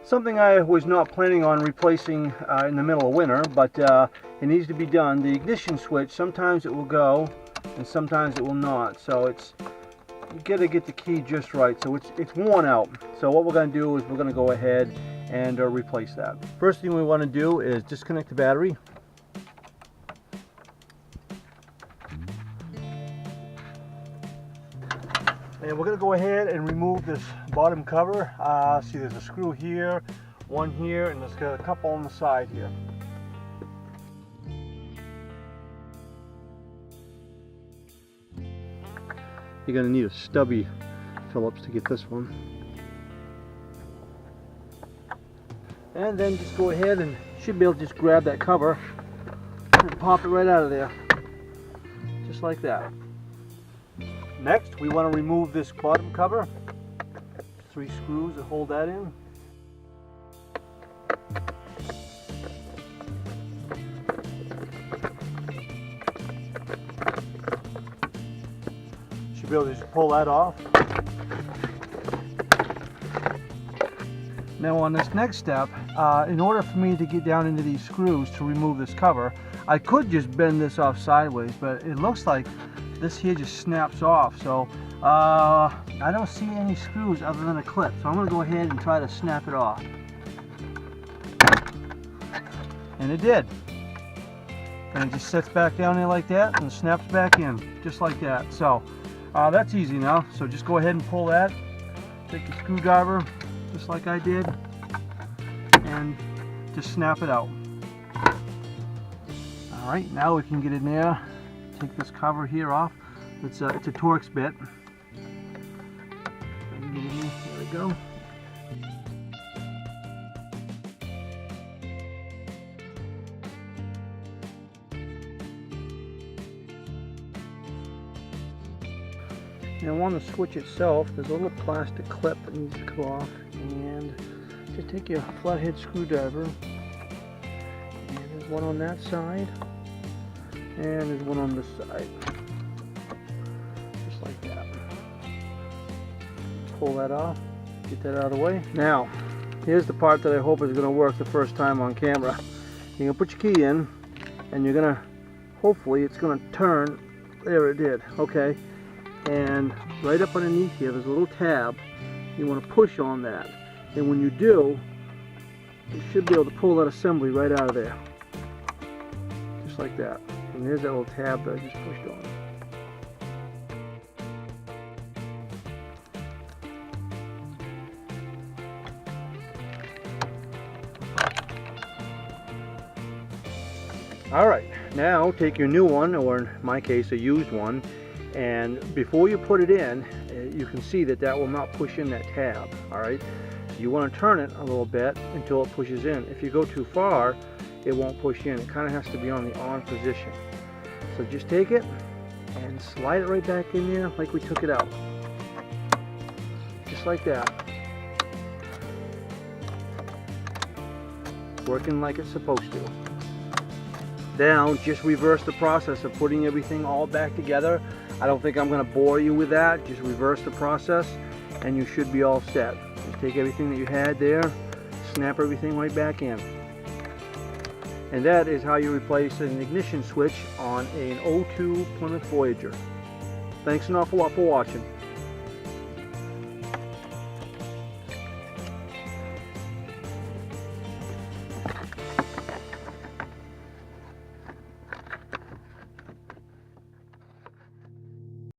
Something I was not planning on replacing in the middle of winter, but it needs to be done. The ignition switch, sometimes it will go and sometimes it will not. So you gotta get the key just right. So it's worn out. So what we're gonna do is we're gonna go ahead and replace that. First thing we want to do is disconnect the battery. And we're going to go ahead and remove this bottom cover. See, there's a screw here, one here, and there's got a couple on the side here. You're going to need a stubby Phillips to get this one. And then just go ahead and you should be able to just grab that cover and pop it right out of there. Just like that. Next, we want to remove this bottom cover. 3 screws that hold that in. Should be able to just pull that off. Now on this next step, in order for me to get down into these screws to remove this cover, I could just bend this off sideways, but it looks like this here just snaps off. So I don't see any screws other than a clip. So I'm going to go ahead and try to snap it off. And it did. And it just sits back down there like that and snaps back in, just like that. So that's easy now. So just go ahead and pull that. Take your screwdriver, just like I did, and just snap it out. Alright, now we can get in there. Take this cover here off. It's a Torx bit. There we go. Now on the switch itself, there's a little plastic clip that needs to come off, and just take your flathead screwdriver, and there's one on that side, and there's one on this side, just like that. Pull that off, get that out of the way. Now, here's the part that I hope is going to work the first time on camera. You're going to put your key in, and you're going to, hopefully it's going to turn. There, it did. Okay. And right up underneath here, there's a little tab. You want to push on that. And when you do, you should be able to pull that assembly right out of there. Just like that. And there's that little tab that I just pushed on. Alright, now take your new one, or in my case a used one, and before you put it in, you can see that that will not push in that tab. Alright, so you want to turn it a little bit until it pushes in. If you go too far, it won't push in. It kind of has to be on the on position. So just take it and slide it right back in there like we took it out. Just like that. Working like it's supposed to. Now just reverse the process of putting everything all back together. I don't think I'm going to bore you with that. Just reverse the process and you should be all set. Just take everything that you had there, snap everything right back in. And that is how you replace an ignition switch on an 02 Plymouth Voyager. Thanks an awful lot for watching.